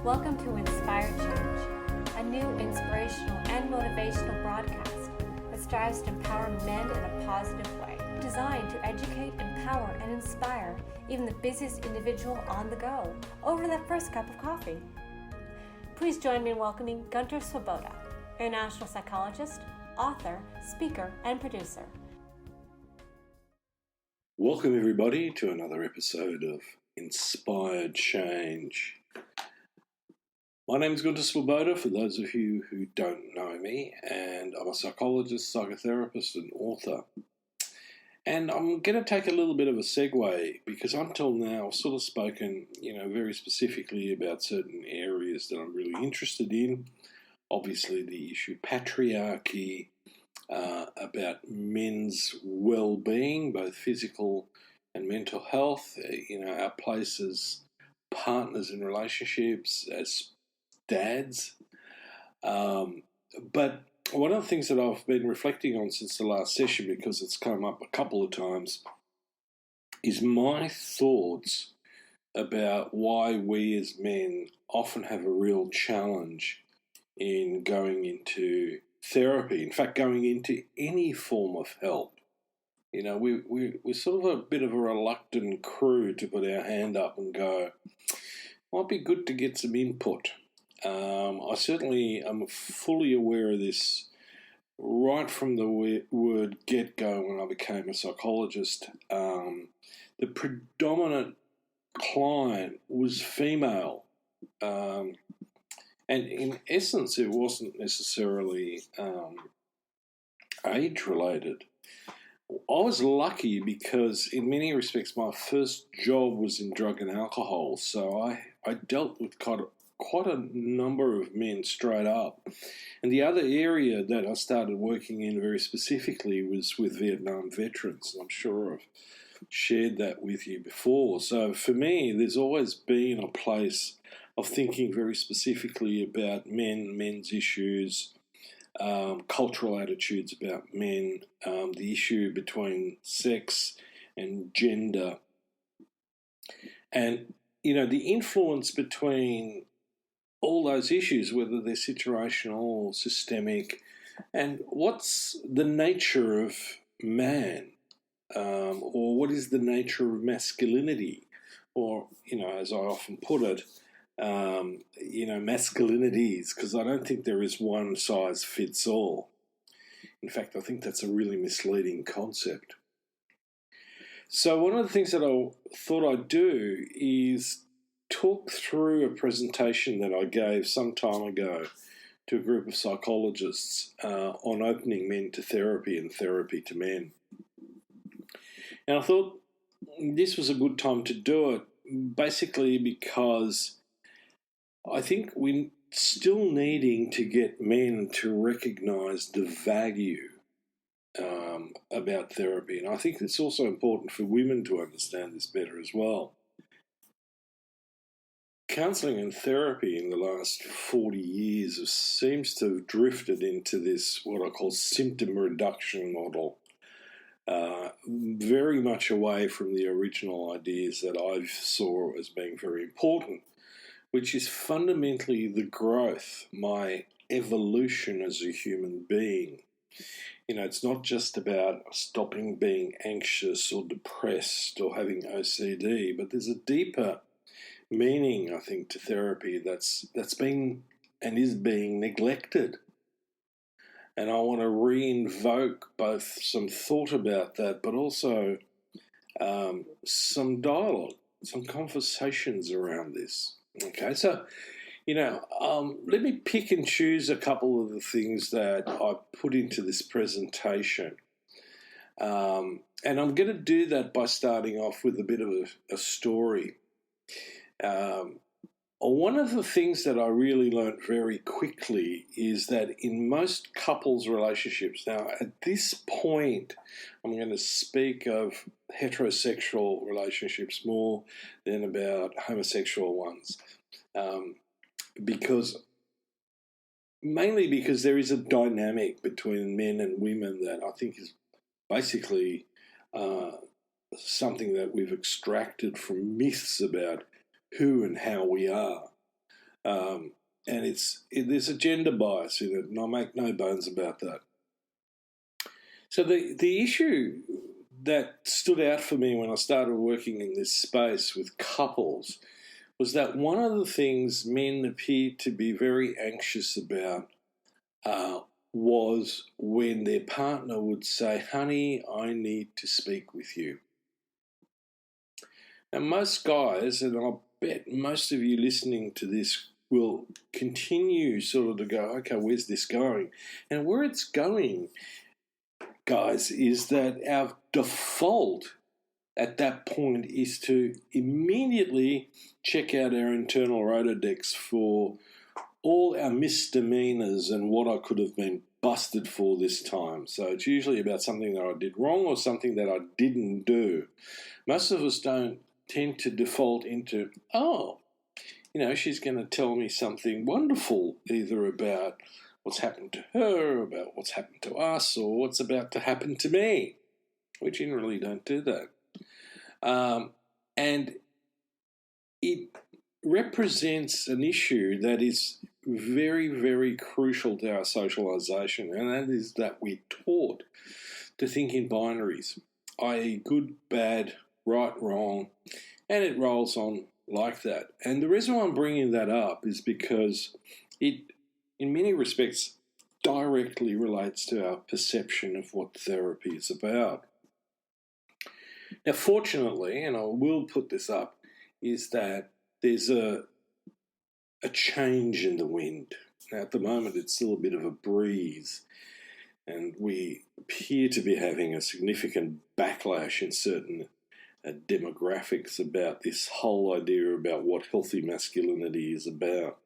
Welcome to Inspired Change, a new inspirational and motivational broadcast that strives to empower men in a positive way, designed to educate, empower, and inspire even the busiest individual on the go over that first cup of coffee. Please join me in welcoming Gunter, international psychologist, author, speaker, and producer. Welcome everybody to another episode of Inspired Change. My name is Gunter for those of you who don't know me, and I'm a psychologist, psychotherapist, and author. And I'm going to take a little bit of a segue because until now I've sort of spoken, very specifically about certain areas that I'm really interested in. Obviously the issue of patriarchy, about men's well-being, both physical and mental health, our place as partners in relationships, as dads. But one of the things that I've been reflecting on since the last session, because it's come up a couple of times, is my thoughts about why we as men often have a real challenge in going into therapy, in fact, going into any form of help. We're sort of a bit of a reluctant crew to put our hand up and go, might be good to get some input. I certainly am fully aware of this right from the word get-go when I became a psychologist. The predominant client was female. And in essence, it wasn't necessarily age-related. I was lucky because in many respects my first job was in drug and alcohol, so I dealt with quite a number of men straight up. And the other area that I started working in very specifically was with Vietnam veterans. I'm sure I've shared that with you before. So for me, there's always been a place of thinking very specifically about men's issues, cultural attitudes about men, the issue between sex and gender, and the influence between all those issues, whether they're situational or systemic, and what's the nature of man, or what is the nature of masculinity, or as I often put it, masculinities, because I don't think there is one size fits all. In fact, I think that's a really misleading concept. So one of the things that I thought I'd do is talk through a presentation that I gave some time ago to a group of psychologists on opening men to therapy and therapy to men. And I thought this was a good time to do it, basically because I think we're still needing to get men to recognise the value about therapy. And I think it's also important for women to understand this better as well. Counselling and therapy in the last 40 years seems to have drifted into this, what I call symptom reduction model, very much away from the original ideas that I saw as being very important, which is fundamentally the growth, my evolution as a human being. It's not just about stopping being anxious or depressed or having OCD, but there's a deeper meaning, I think, to therapy that's been and is being neglected. And I want to re-invoke both some thought about that, but also some dialogue, some conversations around this. Okay, so, let me pick and choose a couple of the things that I put into this presentation. And I'm going to do that by starting off with a bit of a story. One of the things that I really learned very quickly is that in most couples' relationships, now at this point I'm going to speak of heterosexual relationships more than about homosexual ones, mainly because there is a dynamic between men and women that I think is basically something that we've extracted from myths about who and how we are. And there's a gender bias in it, and I make no bones about that. So the issue that stood out for me when I started working in this space with couples was that one of the things men appeared to be very anxious about was when their partner would say, "Honey, I need to speak with you." Now, most guys, and I'll bet most of you listening to this will continue sort of to go, okay, where's this going? And where it's going, guys, is that our default at that point is to immediately check out our internal Rolodex for all our misdemeanors and what I could have been busted for this time. So it's usually about something that I did wrong or something that I didn't do. Most of us don't tend to default into, she's going to tell me something wonderful, either about what's happened to her, about what's happened to us, or what's about to happen to me. We generally don't do that. And it represents an issue that is very, very crucial to our socialization, and that is that we're taught to think in binaries, i.e. good, bad, right, wrong, and it rolls on like that. And the reason why I'm bringing that up is because it, in many respects, directly relates to our perception of what therapy is about. Now, fortunately, and I will put this up, is that there's a change in the wind. Now, at the moment, it's still a bit of a breeze, and we appear to be having a significant backlash in certain demographics about this whole idea about what healthy masculinity is about.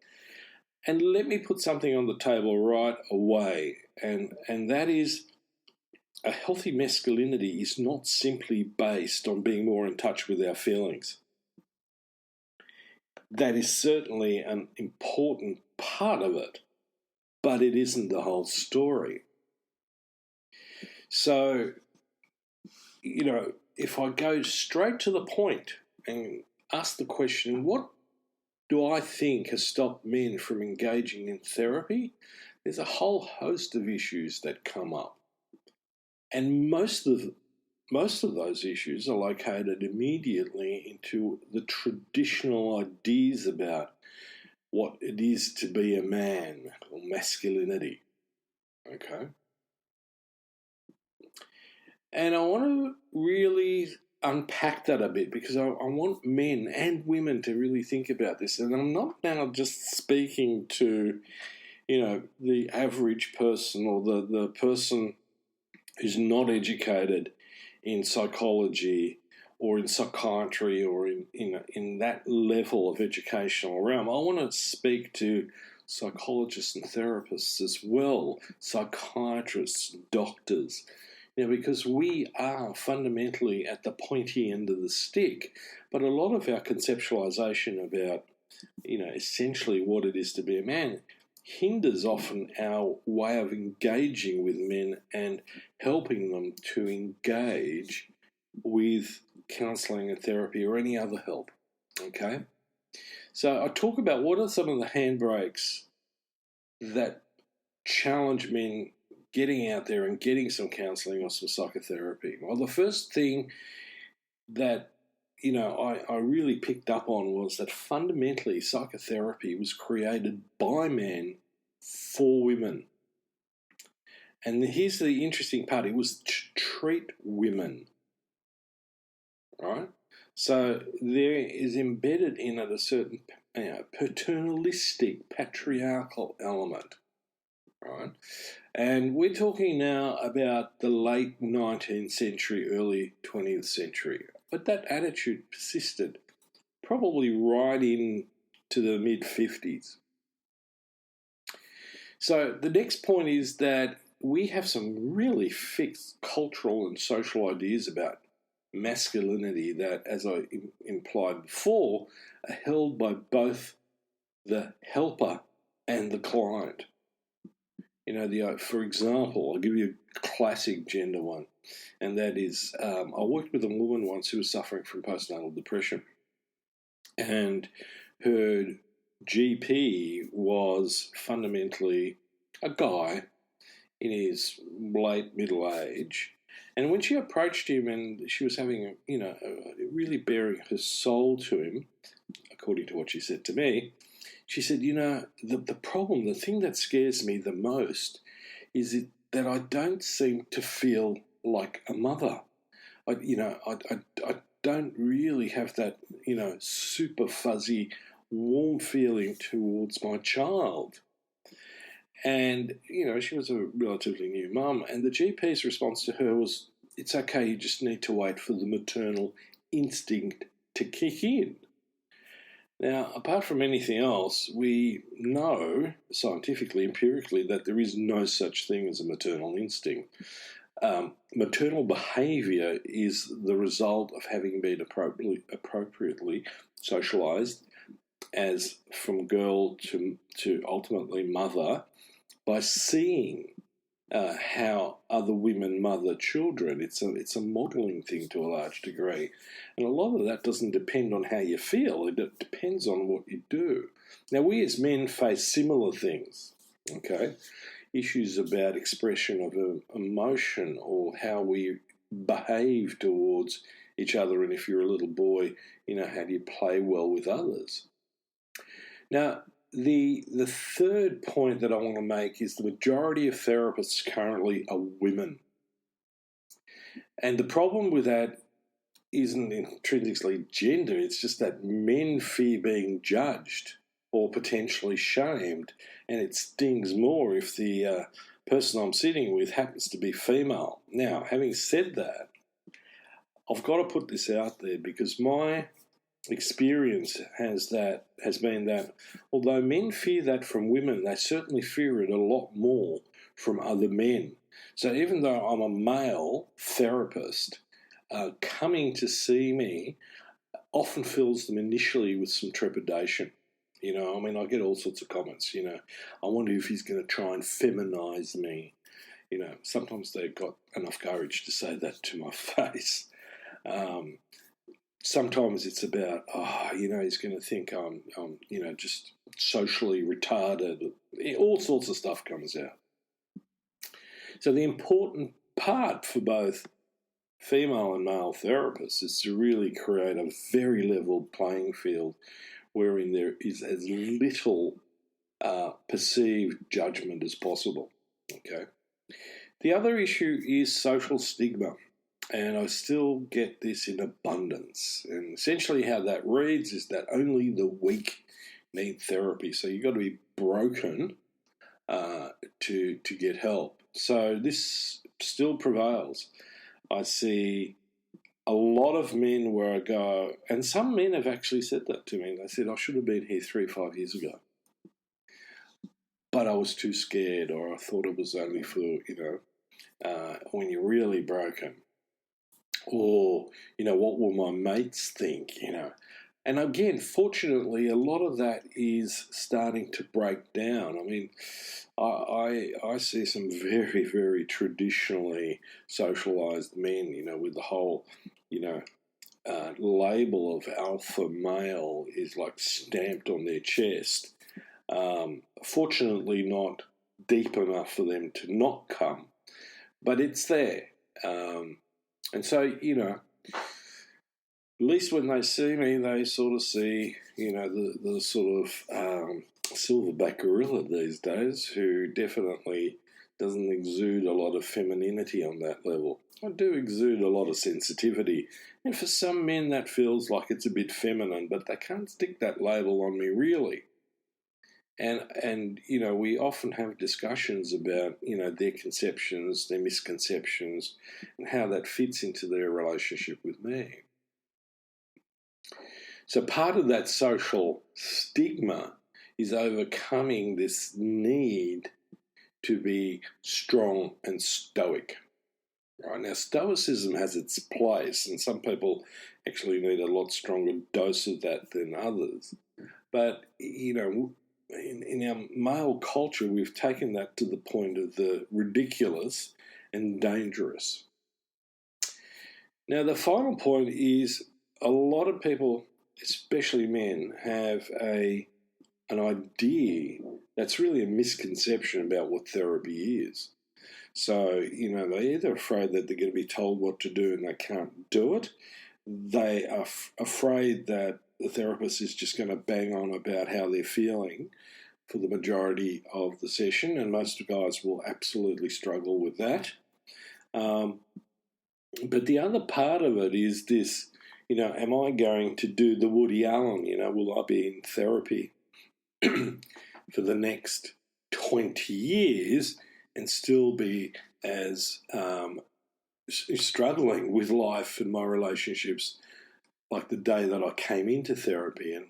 And let me put something on the table right away, and that is a healthy masculinity is not simply based on being more in touch with our feelings. That is certainly an important part of it, but it isn't the whole story. So, if I go straight to the point and ask the question, what do I think has stopped men from engaging in therapy? There's a whole host of issues that come up. And most of those issues are located immediately into the traditional ideas about what it is to be a man or masculinity. Okay? And I want to really unpack that a bit because I want men and women to really think about this. And I'm not now just speaking to, the average person or the person who's not educated in psychology or in psychiatry or in that level of educational realm. I want to speak to psychologists and therapists as well, psychiatrists, doctors, because we are fundamentally at the pointy end of the stick. But a lot of our conceptualization about, essentially what it is to be a man hinders often our way of engaging with men and helping them to engage with counselling and therapy or any other help, okay? So I talk about what are some of the handbrakes that challenge men getting out there and getting some counselling or some psychotherapy. Well, the first thing that I really picked up on was that fundamentally psychotherapy was created by men for women. And here's the interesting part. It was to treat women, right? So there is embedded in it a certain paternalistic, patriarchal element, right? And we're talking now about the late 19th century, early 20th century. But that attitude persisted probably right into the mid-50s. So the next point is that we have some really fixed cultural and social ideas about masculinity that, as I implied before, are held by both the helper and the client. For example, I'll give you a classic gender one, and that is I worked with a woman once who was suffering from postnatal depression, and her GP was fundamentally a guy in his late middle age. And when she approached him and she was having, really bearing her soul to him, according to what she said to me, she said, the problem, the thing that scares me the most is that I don't seem to feel like a mother. I don't really have that, super fuzzy, warm feeling towards my child. And, she was a relatively new mum, and the GP's response to her was, it's okay, you just need to wait for the maternal instinct to kick in. Now, apart from anything else, we know scientifically, empirically, that there is no such thing as a maternal instinct. Maternal behaviour is the result of having been appropriately socialised as from girl to ultimately mother by seeing how other women mother children. It's a modelling thing to a large degree. And a lot of that doesn't depend on how you feel. It depends on what you do. Now, we as men face similar things, okay? Issues about expression of emotion or how we behave towards each other. And if you're a little boy, how do you play well with others? Now, the third point that I want to make is the majority of therapists currently are women. And the problem with that isn't intrinsically gender, it's just that men fear being judged or potentially shamed, and it stings more if the person I'm sitting with happens to be female. Now, having said that, I've got to put this out there because my experience has been that although men fear that from women, they certainly fear it a lot more from other men. So even though I'm a male therapist, coming to see me often fills them initially with some trepidation. I get all sorts of comments, I wonder if he's going to try and feminize me. Sometimes they've got enough courage to say that to my face. Sometimes it's about, he's going to think I'm just socially retarded. All sorts of stuff comes out. So the important part for both female and male therapists is to really create a very level playing field wherein there is as little perceived judgment as possible. Okay. The other issue is social stigma. And I still get this in abundance. And essentially how that reads is that only the weak need therapy. So you've got to be broken to get help. So this still prevails. I see a lot of men where I go, and some men have actually said that to me. They said, I should have been here 3-5 years ago. But I was too scared, or I thought it was only for, when you're really broken. Or, what will my mates think, And again, fortunately, a lot of that is starting to break down. I mean, I see some very, very traditionally socialised men, with the whole, label of alpha male is like stamped on their chest. Fortunately, not deep enough for them to not come, but it's there. And so, at least when they see me, they sort of see, the sort of silverback gorilla these days who definitely doesn't exude a lot of femininity on that level. I do exude a lot of sensitivity. And for some men, that feels like it's a bit feminine, but they can't stick that label on me, really. And we often have discussions about, their conceptions, their misconceptions, and how that fits into their relationship with me. So part of that social stigma is overcoming this need to be strong and stoic. Right? Now, stoicism has its place, and some people actually need a lot stronger dose of that than others. But, in our male culture, we've taken that to the point of the ridiculous and dangerous. Now, the final point is a lot of people, especially men, have a an idea that's really a misconception about what therapy is. So, they're either afraid that they're going to be told what to do and they can't do it. They are afraid that the therapist is just going to bang on about how they're feeling for the majority of the session, and most guys will absolutely struggle with that. But the other part of it is this, am I going to do the Woody Allen? Will I be in therapy for the next 20 years and still be as struggling with life and my relationships like the day that I came into therapy? And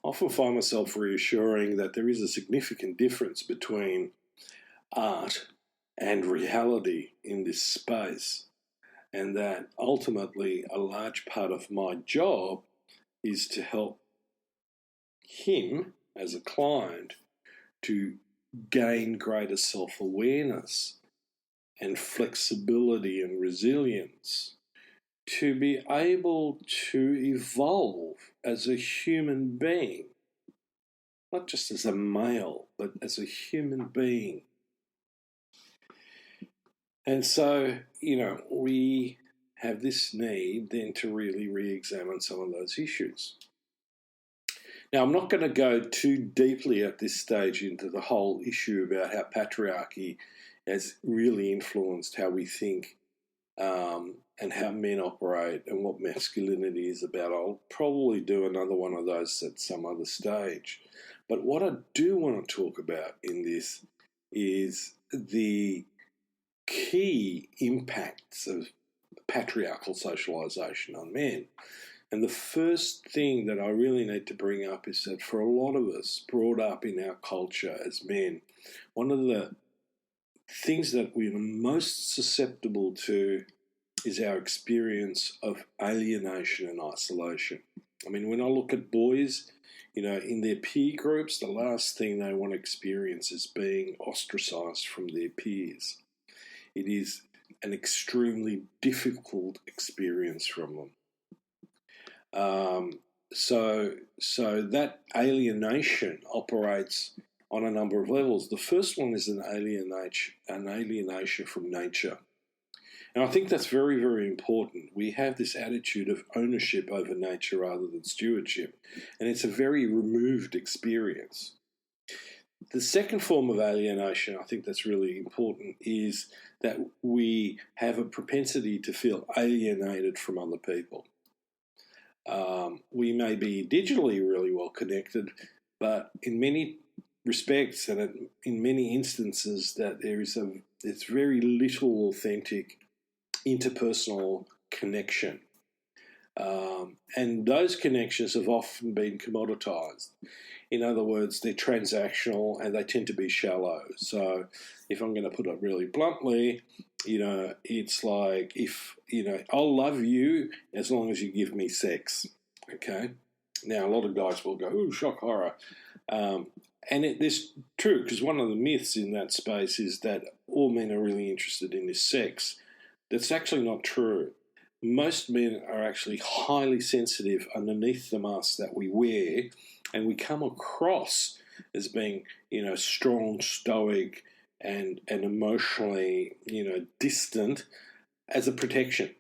I often find myself reassuring that there is a significant difference between art and reality in this space, and that ultimately a large part of my job is to help him as a client to gain greater self-awareness and flexibility and resilience to be able to evolve as a human being, not just as a male, but as a human being. And so, we have this need then to really re-examine some of those issues. Now, I'm not going to go too deeply at this stage into the whole issue about how patriarchy has really influenced how we think and how men operate and what masculinity is about. I'll probably do another one of those at some other stage. But what I do want to talk about in this is the key impacts of patriarchal socialization on men. And the first thing that I really need to bring up is that for a lot of us brought up in our culture as men, one of the things that we're most susceptible to is our experience of alienation and isolation. I mean, when I look at boys, in their peer groups, the last thing they want to experience is being ostracized from their peers. It is an extremely difficult experience from them. So that alienation operates on a number of levels. The first one is an alienation from nature. And I think that's very, very important. We have this attitude of ownership over nature rather than stewardship, and it's a very removed experience. The second form of alienation, I think that's really important, is that we have a propensity to feel alienated from other people. We may be digitally really well connected, but in many respects and in many instances that there's very little authentic interpersonal connection. And those connections have often been commoditized. In other words, they're transactional and they tend to be shallow. So if I'm going to put it really bluntly, it's like I'll love you as long as you give me sex. Okay? Now, a lot of guys will go, ooh, shock horror. And this true, because one of the myths in that space is that all men are really interested in this sex. That's actually not true. Most men are actually highly sensitive underneath the mask that we wear, and we come across as being, strong, stoic, and emotionally, distant as a protection.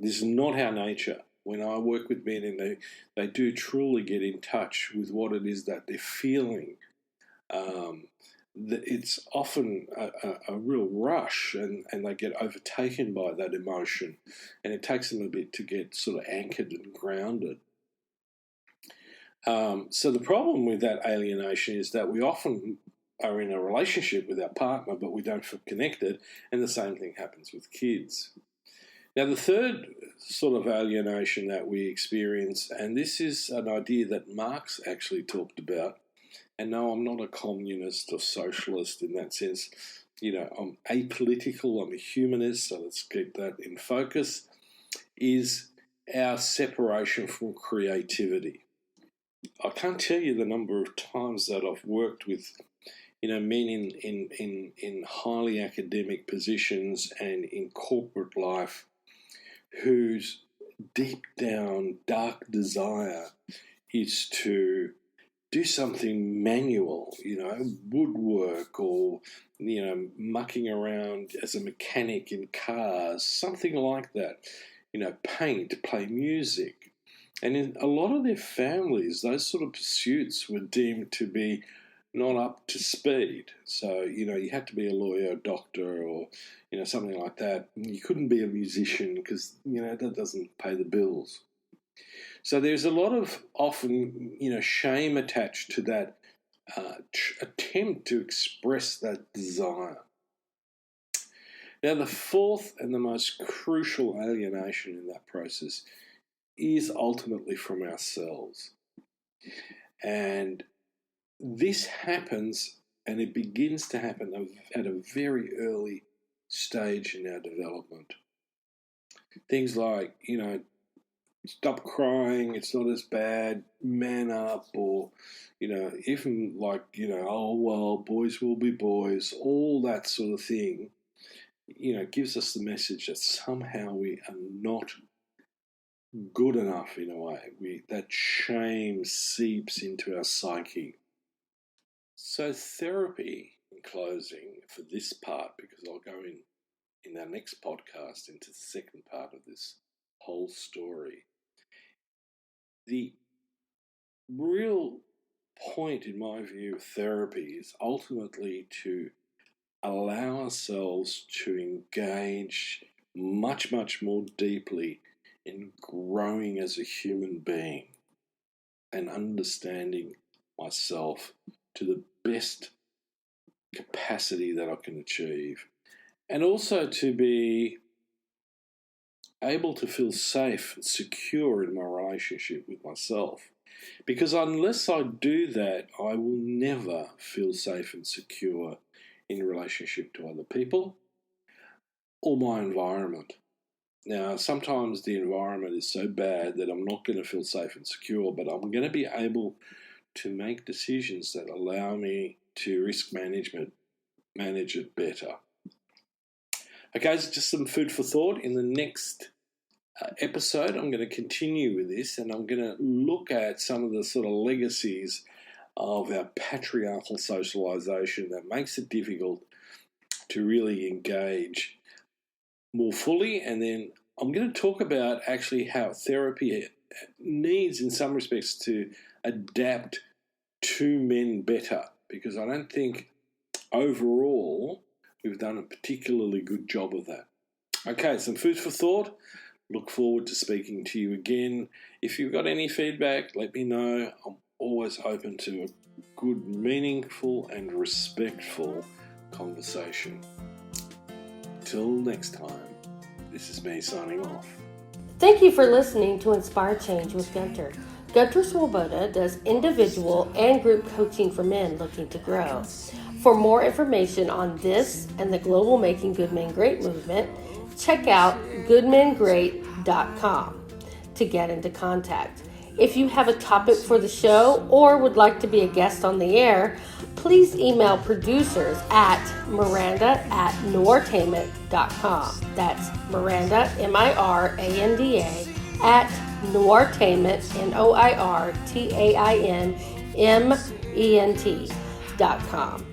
This is not our nature. When I work with men and they do truly get in touch with what it is that they're feeling, it's often a real rush and they get overtaken by that emotion, and it takes them a bit to get sort of anchored and grounded. So the problem with that alienation is that we often are in a relationship with our partner, but we don't feel connected, and the same thing happens with kids. Now, the third sort of alienation that we experience, and this is an idea that Marx actually talked about, and no, I'm not a communist or socialist in that sense. I'm apolitical, I'm a humanist, so let's keep that in focus, is our separation from creativity. I can't tell you the number of times that I've worked with men in highly academic positions and in corporate life whose deep down dark desire is to do something manual, woodwork or, mucking around as a mechanic in cars, something like that, paint, play music. And in a lot of their families, those sort of pursuits were deemed to be not up to speed. So, you had to be a lawyer, a doctor, or, something like that. You couldn't be a musician because, that doesn't pay the bills. So there's a lot of often, shame attached to that attempt to express that desire. Now, the fourth and the most crucial alienation in that process is ultimately from ourselves. And this happens, and it begins to happen at a very early stage in our development. Things like, stop crying, it's not as bad, man up, or, even like, oh, well, boys will be boys, all that sort of thing, gives us the message that somehow we are not good enough in a way. That shame seeps into our psyche. So therapy, in closing, for this part, because I'll go in our next podcast into the second part of this whole story. The real point, in my view, of therapy is ultimately to allow ourselves to engage much, much more deeply in growing as a human being and understanding myself to the best capacity that I can achieve. And also to be able to feel safe and secure in my relationship with myself. Because unless I do that, I will never feel safe and secure in relationship to other people or my environment. Now, sometimes the environment is so bad that I'm not going to feel safe and secure, but I'm going to be able to make decisions that allow me to risk manage it better. Okay, so just some food for thought. In the next episode, I'm going to continue with this, and I'm going to look at some of the sort of legacies of our patriarchal socialization that makes it difficult to really engage more fully. And then I'm going to talk about actually how therapy needs, in some respects, to adapt to men better, because I don't think overall we've done a particularly good job of that. Okay, some food for thought. Look forward to speaking to you again. If you've got any feedback, let me know. I'm always open to a good, meaningful and respectful conversation. Till next time, this is me signing off. Thank you for listening to Inspire Change with Gunter. Gunter Swoboda does individual and group coaching for men looking to grow. For more information on this and the global Making Good Men Great movement, check out goodmengreat.com to get into contact. If you have a topic for the show or would like to be a guest on the air, please email producers at miranda@noirtainment.com. That's Miranda, Miranda, at noirtainment, noirtainment.com.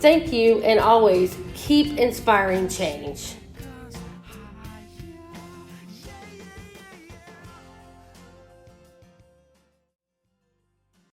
Thank you, and always keep inspiring change.